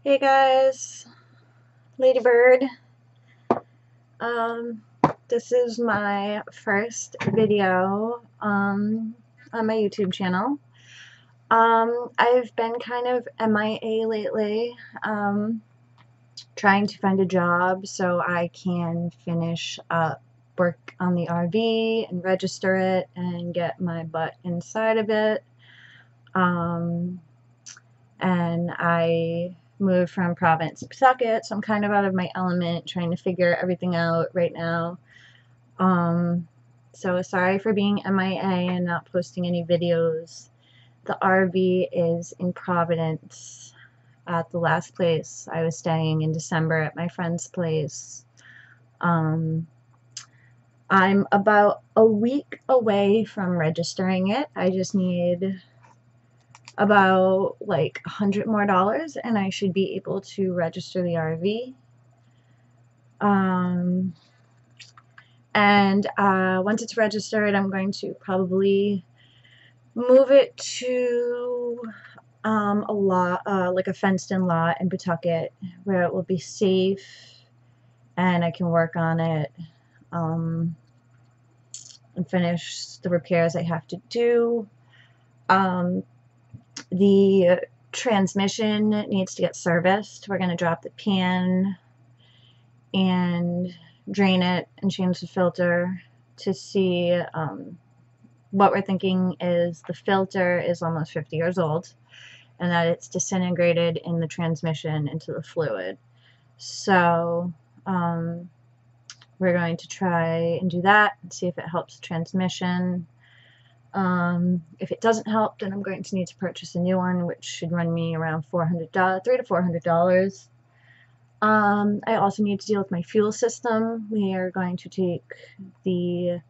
Hey guys, LadyBird. Um, this is my first video on my YouTube channel. I've been kind of MIA lately, trying to find a job so I can finish up work on the RV and register it and get my butt inside of it. And I moved from Providence to Pawtucket, so I'm kind of out of my element trying to figure everything out right now. So sorry for being MIA and not posting any videos. The RV is in Providence at the last place I was staying in December at my friend's place. I'm about a week away from registering it. I just need about like $100 more and I should be able to register the RV. And once it's registered, I'm going to probably move it to a lot, like a fenced-in lot in Pawtucket, where it will be safe and I can work on it and finish the repairs I have to do. The transmission needs to get serviced. We're going to drop the pan and drain it and change the filter to see what we're thinking is the filter is almost 50 years old and that it's disintegrated in the transmission into the fluid. So we're going to try and do that and see if it helps the transmission. If it doesn't help, then I'm going to need to purchase a new one, which should run me around $300 to $400. I also need to deal with my fuel system. We are going to take the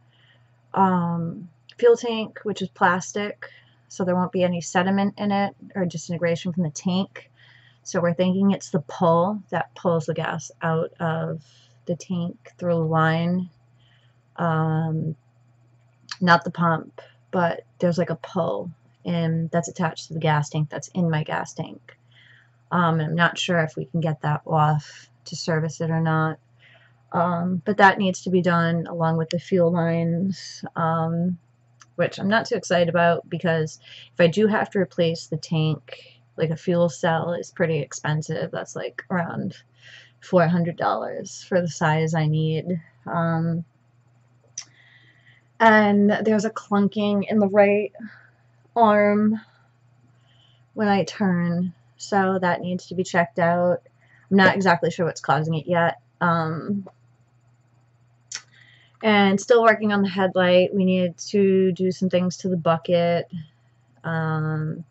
fuel tank, which is plastic, so there won't be any sediment in it or disintegration from the tank. So we're thinking it's the pull that pulls the gas out of the tank through the line, not the pump. But there's like a pull that's attached to the gas tank that's in my gas tank. And I'm not sure if we can get that off to service it or not. But that needs to be done along with the fuel lines, which I'm not too excited about because if I do have to replace the tank, like a fuel cell is pretty expensive. That's like around $400 for the size I need. And there's a clunking in the right arm when I turn, so that needs to be checked out. I'm not exactly sure what's causing it yet. And still working on the headlight. We need to do some things to the bucket. And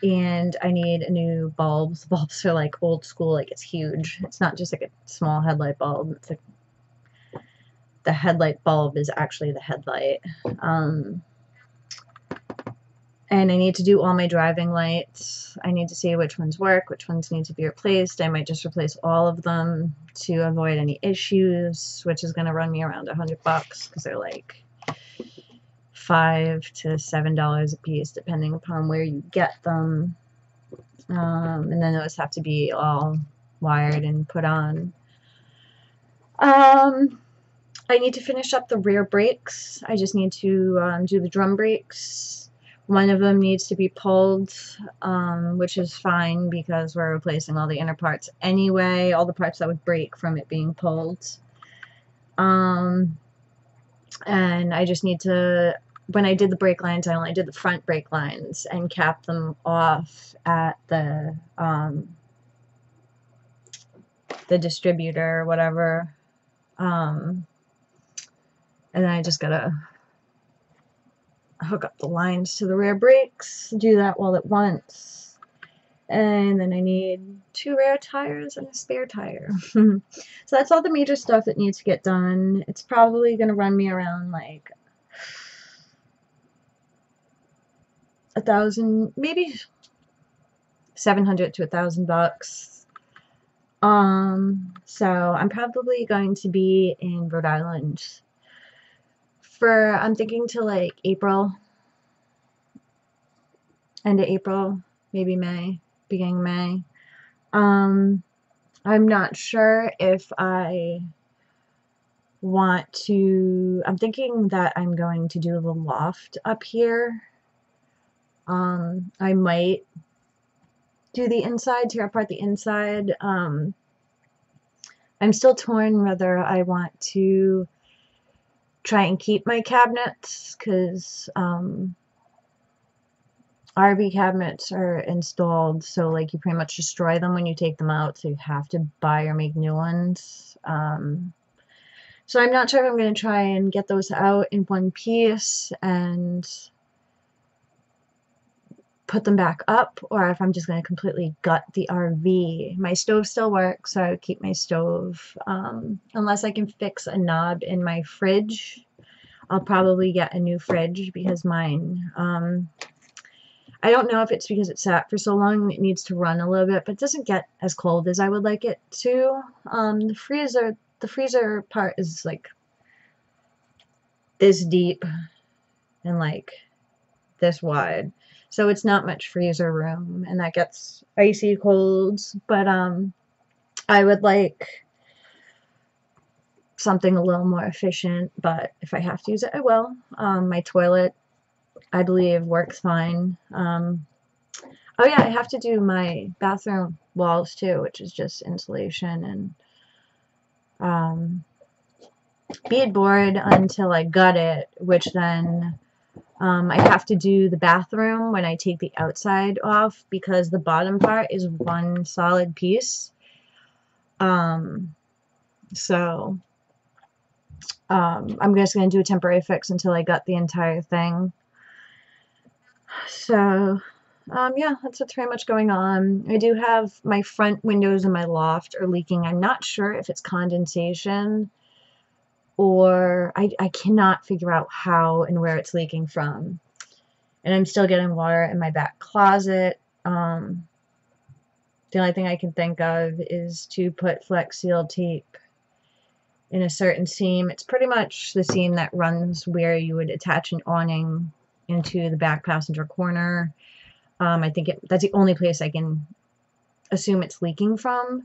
I need a new bulb. The bulbs are like old school, like it's huge. It's not just like a small headlight bulb. It's like the headlight bulb is actually the headlight. And I need to do all my driving lights. I need to see which ones work, which ones need to be replaced. I might just replace all of them to avoid any issues, which is going to run me around $100 because they're like $5 to $7 a piece, depending upon where you get them. And then those have to be all wired and put on. I need to finish up the rear brakes. I just need to do the drum brakes. One of them needs to be pulled, which is fine because we're replacing all the inner parts anyway, all the parts that would break from it being pulled. And I just need to, when I did the brake lines, I only did the front brake lines and capped them off at the distributor or whatever. And then I just gotta hook up the lines to the rear brakes, do that all at once. And then I need 2 rear tires and a spare tire. So that's all the major stuff that needs to get done. It's probably gonna run me around like $1,000, maybe $700 to $1,000. So I'm probably going to be in Rhode Island for, I'm thinking to like April, end of April, maybe May, beginning May. I'm not sure if I want to, I'm thinking that I'm going to do the loft up here. I might do the inside, tear apart the inside. I'm still torn whether I want to try and keep my cabinets, because RV cabinets are installed, so like you pretty much destroy them when you take them out, so you have to buy or make new ones. So I'm not sure if I'm going to try and get those out in one piece and put them back up, or if I'm just going to completely gut the RV. My stove still works, so I would keep my stove. Unless I can fix a knob in my fridge, I'll probably get a new fridge, because mine, I don't know if it's because it sat for so long, it needs to run a little bit, but it doesn't get as cold as I would like it to. The freezer part is like this deep and like this wide, so it's not much freezer room, and that gets icy colds. But I would like something a little more efficient, but if I have to use it, I will. My toilet, I believe, works fine. Oh yeah, I have to do my bathroom walls too, which is just insulation and beadboard until I gut it, which then I have to do the bathroom when I take the outside off, because the bottom part is one solid piece. So I'm just going to do a temporary fix until I gut the entire thing. So yeah, that's what's pretty much going on. I do have my front windows in my loft are leaking. I'm not sure if it's condensation, or I cannot figure out how and where it's leaking from. And I'm still getting water in my back closet. The only thing I can think of is to put Flex Seal tape in a certain seam. It's pretty much the seam that runs where you would attach an awning into the back passenger corner. I think that's the only place I can assume it's leaking from.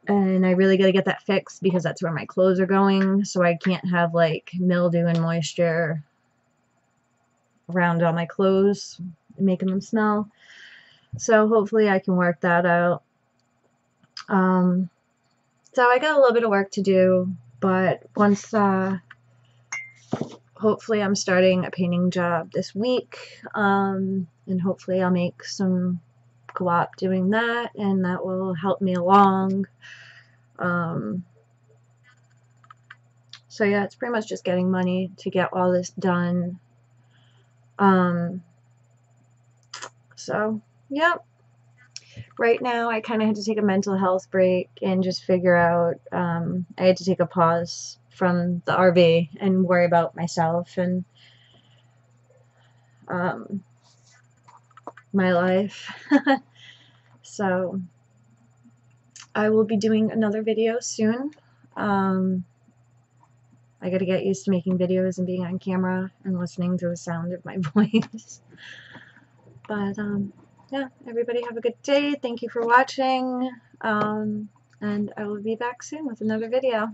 And I really got to get that fixed, because that's where my clothes are going, so I can't have like mildew and moisture around all my clothes, making them smell. So hopefully I can work that out. So I got a little bit of work to do, but once hopefully I'm starting a painting job this week, and hopefully I'll make some co-op doing that, and that will help me along. So yeah, it's pretty much just getting money to get all this done. So yep. Right now I kind of had to take a mental health break and just figure out, I had to take a pause from the RV and worry about myself and my life. So I will be doing another video soon. I gotta get used to making videos and being on camera and listening to the sound of my voice. But yeah, everybody have a good day. Thank you for watching, and I will be back soon with another video.